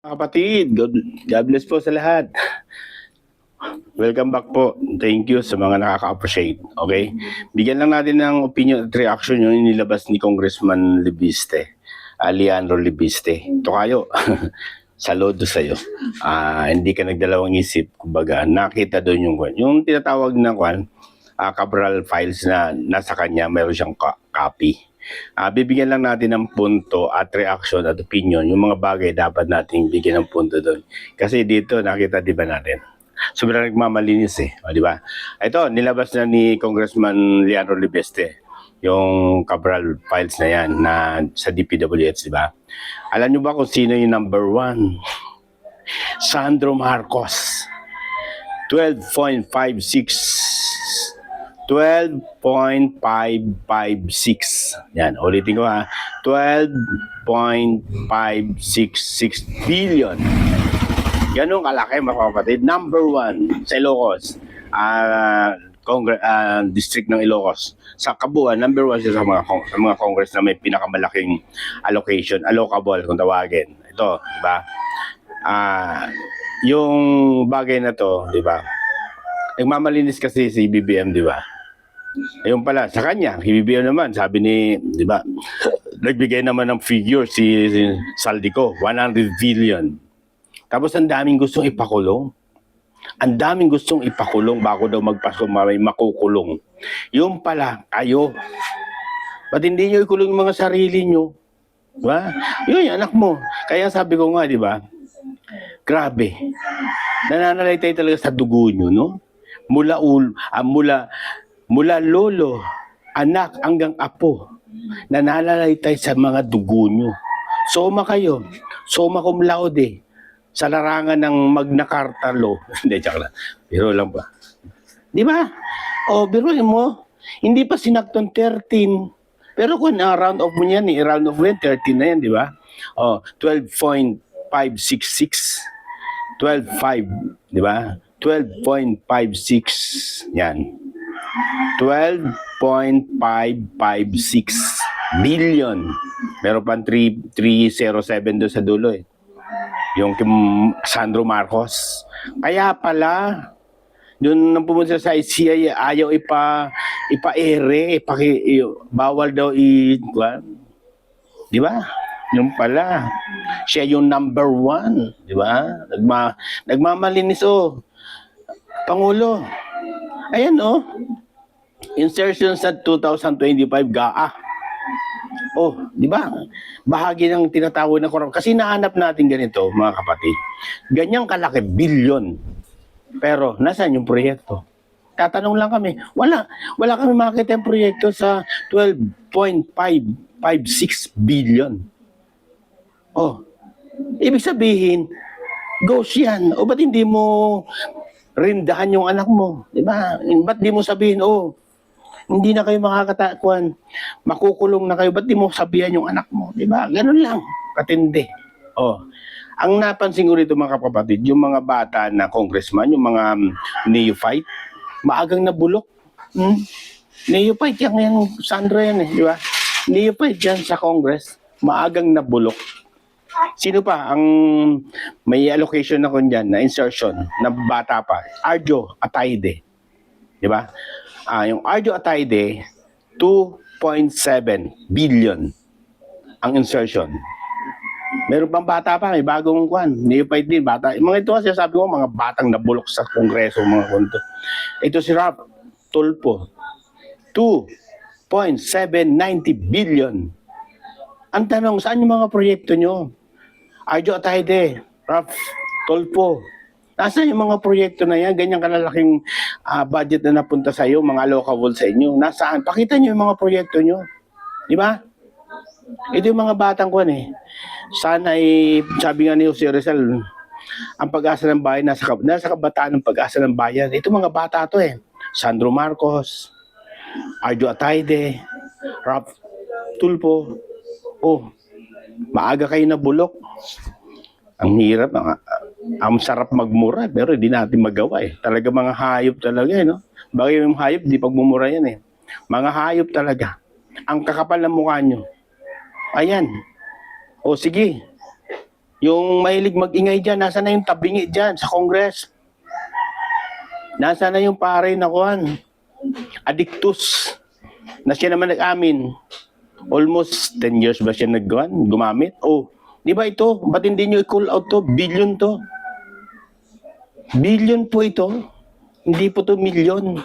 Kapatid, God bless po sa lahat. Welcome back po. Thank you sa mga nakaka-appreciate. Okay? Bigyan lang natin ng opinion at reaction yung inilabas ni Congressman Libiste, Leandro Libiste. Ito kayo. Saludo sa'yo. Hindi ka nagdalawang isip. Kumbaga, nakita doon yung tinatawag na Cabral files na nasa kanya, mayroon siyang copy. Bibigyan lang natin ng punto at reaction at opinion. Yung mga bagay dapat nating bigyan ng punto doon. Kasi dito nakita di ba natin? Sobrang nagmamalinis o di ba? Ito, nilabas na ni Congressman Leandro Libeste yung Cabral files na yan na sa DPWH, di ba? Alam niyo ba kung sino yung number one? Sandro Marcos. 12.556. Yan, ulitin ko 12.566 billion. Ganun kalaki mga kapatid. Number one sa Ilocos. District ng Ilocos. Sa Kabuuan, number one siya sa mga Congress na may pinakamalaking allocation, allocable kung tawagin. Ito, di ba? Yung bagay na to, di ba? Nagmamalinis kasi si BBM, di ba? Ayun pala, sa kanya, BBM naman, sabi ni, di ba, nagbigay naman ng figure si Saldico, 100 billion. Tapos ang daming gustong ipakulong. Ang daming gustong ipakulong bago daw magpasko may makukulong. Yung pala, kayo. Ba't hindi nyo ikulong yung mga sarili nyo? Diba? Yun, yung anak mo. Kaya sabi ko nga, di ba, grabe. Nananalaytay talaga sa dugo nyo, no? Mula lolo, anak, hanggang apo, nananalaytay sa mga dugo nyo. Soma kayo. Soma cum laude. Sa larangan ng Magna Carta Law. Hindi, tsaka lang. Biro lang ba? Di ba? Biruin mo. Hindi pa sinakton 13. Pero kung round off mo yan, round off mo yan, 13 na yan, di ba? 12.566. 12.5, di ba? 12.56. Yan. 12.556 billion. Meron pang 307 doon sa dulo Yung Sandro Marcos. Kaya pala, doon nang pumunta sa ICI, ayaw ipa-ere, bawal daw di ba? Yung pala, siya yung number one, di ba? Nagmamalinis Pangulo. Ayan insertion sa 2025 GAA. Di ba? Bahagi ng tinatawag na korupsyon. Kasi nahanap natin ganito, mga kapatid. Ganyang kalaki, bilyon. Pero, nasaan yung proyekto? Tatanong lang kami. Wala kami makita yung proyekto sa 12.556 billion. Ibig sabihin, ghost yan. Ba't hindi mo rindahan yung anak mo? Diba? Ba't di mo sabihin, hindi na kayo makakatakuan, makukulong na kayo, ba't di mo sabihan yung anak mo? Diba? Ganun lang, katindi. Ang napansin ko rito mga kapatid, yung mga bata na congressman, yung mga neophyte, maagang nabulok. Neophyte yung Sandra yan di ba? Neophyte yan sa Congress, maagang nabulok. Sino pa ang may allocation na dyan, na insertion, na bata pa? Arjo Ataide. Di ba? Yung Arjo Ataide, 2.7 billion ang insertion. Meron pang bata pa, may bagong neophyte din, bata. Mga ito kasi sabi ko, mga batang nabulok sa kongreso, mga kunto. Ito si Rap Tulpo, 2.790 billion. Ang tanong, saan yung mga proyekto nyo? Arjo Ataide, Rap Tulpo, nasaan yung mga proyekto na yan? Ganyang kalalaking budget na napunta sa iyo, mga allocable sa inyo. Nasaan? Pakita nyo yung mga proyekto nyo. Di ba? Ito yung mga batang Sana sabi nga ni Jose Rizal, ang pag-asa ng bayan, nasa kabataan ng pag-asa ng bayan. Ito mga bata to Sandro Marcos, Arjo Ataide, Rap Tulpo. Maaga kayo nabulok. Ang hirap, ang sarap magmura, pero hindi natin magawa Talaga mga hayop talaga Bagay yung hayop, di pagmumura yan Mga hayop talaga. Ang kakapal ng mukha nyo. Ayan. Sige. Yung mahilig mag-ingay dyan, nasa na yung tabingi dyan sa Congress? Nasa na yung pare na kuhan? Addictus. Na siya naman nag-amin. Almost 10 years ba siya gumamit? Oh, di ba ito? Ba't hindi nyo i-call out to? Billion to. Billion po ito. Hindi po to milyon.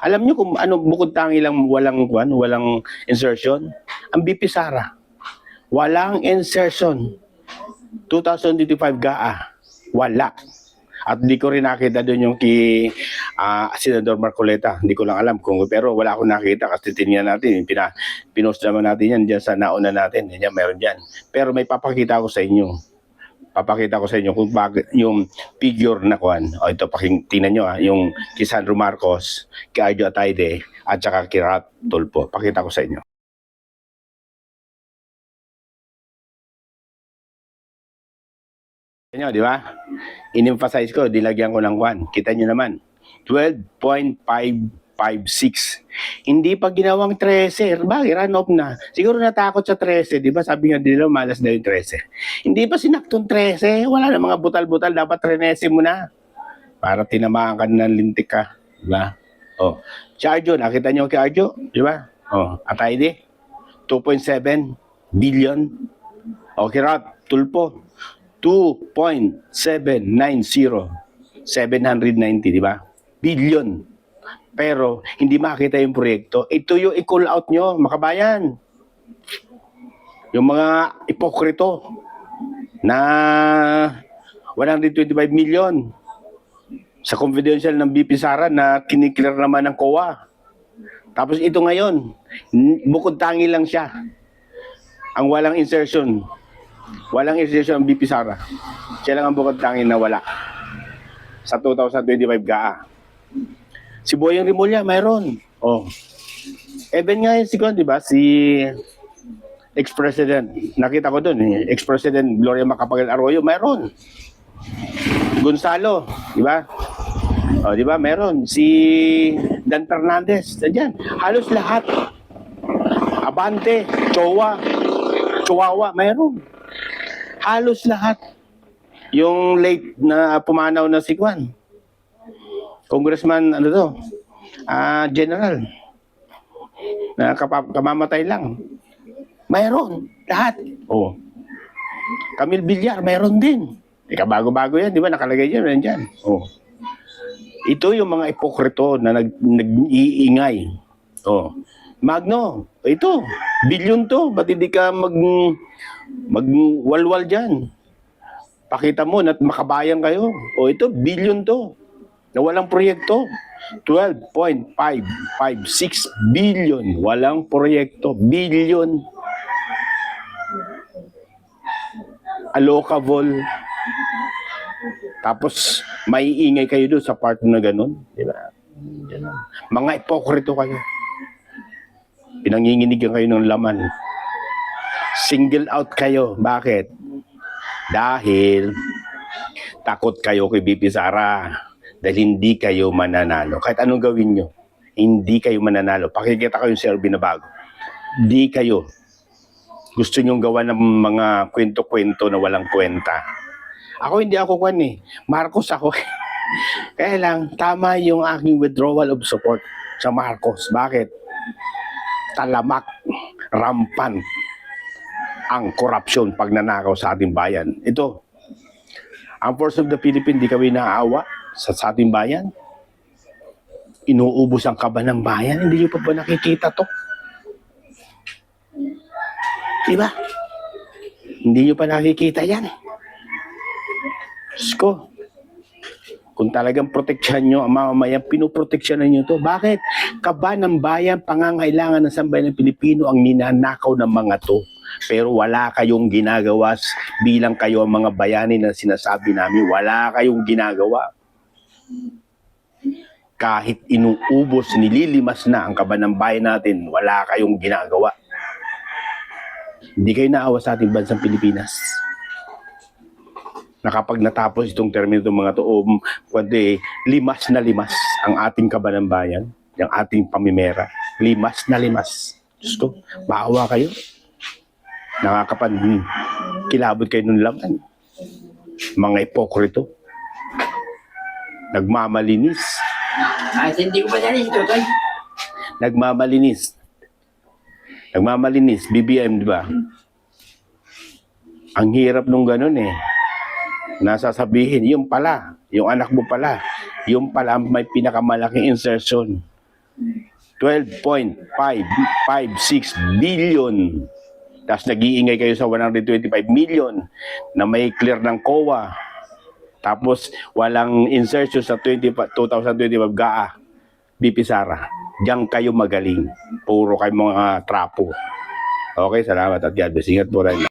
Alam nyo kung ano, bukod tangi lang walang insertion? Ang BP Sara. Walang insertion. 2025 GAA. Wala. At hindi ko rin nakita doon yung Senador Marcoleta. Hindi ko lang alam kung, pero wala akong nakita kasi tinignan natin. Pinost naman natin yan dyan sa nauna natin. Yan, meron dyan. Pero may papakita ko sa inyo. Papakita ko sa inyo kung bakit yung figure na kuhan. O ito, tingnan nyo yung kay Sandro Marcos, kay Arjo Atayde, at saka kay Rat Tulfo. Pakita ko sa inyo. Nyo, di ba? In-emphasize ko, dilagyan ko ng 1. Kita nyo naman, 12.556. Hindi pa ginawang 13. Bakit? Run off na. Siguro natakot sa 13. Di ba? Sabi nga nila, malas na yung 13. Hindi pa sinaktong 13. Wala na mga butal-butal. Dapat 13 mo na. Para tinamaan ka ng lintik ka. Di ba? Oh. Si Arjo, nakita nyo kay Arjo? Di ba? Oh. Atayde, 2.7 billion. Okay, Rat Tulfo, 2.790. 790, di ba? Billion. Pero hindi makita yung proyekto. Ito yung i-call out nyo, makabayan. Yung mga ipokrito na 125 million sa confidential ng BP Sara na kiniklear naman ng COA. Tapos ito ngayon, bukod tangi lang siya. Ang walang insertion. Walang insertion ang BP Sara. Siya lang ang bukod tangi na wala. Sa 2025 GAA. Si Boyeng Rimulya, mayroon. Oh. Even nga si Kwan, di ba? Si ex-president. Nakita ko doon, ex-president Gloria Macapagal Arroyo, mayroon. Gonzalo, di ba? Oh, di ba? Mayroon. Si Dan Fernandez, nandiyan. Halos lahat. Abante, Chihuahua, mayroon. Halos lahat. Yung late na pumanaw na si Kwan. Congressman, ano to? General. Na kamamatay lang. Mayroon. Lahat. Oh. Camille Villar, mayroon din. Bago-bago yan, di ba? Nakalagay dyan, nandiyan. Oh. Ito yung mga ipokrito na nag-iingay. Oh. Magno, ito, bilyon to. Ba't hindi ka magwalwal dyan? Pakita mo na makabayan kayo. O ito, bilyon to. Na walang proyekto. 12.556 billion. Walang proyekto. Billion. Allocable. Tapos, maiingay kayo doon sa part na ganun. Diba? Mga ipokrito kayo. Pinanginginigan kayo ng laman. Single out kayo. Bakit? Dahil takot kayo kay BP Sara. Dahil hindi kayo mananalo. Kahit anong gawin nyo, hindi kayo mananalo. Pakikita kayo sa binabago. Hindi kayo. Gusto nyong gawa ng mga kwento-kwento na walang kwenta. Ako hindi ako kwan eh. Marcos ako. Kaya lang, tama yung aking withdrawal of support sa Marcos. Bakit? Talamak, rampant ang korupsyon pag nanakaw sa ating bayan. Ito, ang Force of the Philippines, di kami naaawa sa ating bayan. Inuubos ang kaba ng bayan. Hindi nyo pa ba nakikita to? Diba? Hindi nyo pa nakikita yan. Diyos ko. Kung talagang proteksyon nyo ang mamamayan, pinoproteksyonan nyo to. Bakit? Kaba ng bayan, pangangailangan ng sambayan ng Pilipino ang ninanakaw ng mga to. Pero wala kayong ginagawa bilang kayo ang mga bayani na sinasabi namin. Wala kayong ginagawa. Kahit inuubos, nililimas na ang kaba ng bayan natin, wala kayong ginagawa. Hindi kayo naawa sa ating bansang Pilipinas. Na kapag natapos itong termino itong mga to, limas na limas ang ating kaba ng bayan, yung ating pamimera. Limas na limas. Diyos ko, maawa kayo. Kilabot kayo ng laman. Mga ipokrito. Nagmamalinis. Ay, hindi ko pa dyan ito, Toy. Nagmamalinis. Nagmamalinis. BBM, di ba? Ang hirap nung ganun eh. Nasasabihin, yung pala, yung anak mo pala, yung pala may pinakamalaking insertion. 12.556 billion. Tapos nag-iingay kayo sa 125 million na may clear ng COA. Tapos walang insertion sa 2025 GAA. BP Sara. Diyan kayo magaling. Puro kayo mga trapo. Okay, salamat at God bless. Ingat po rin.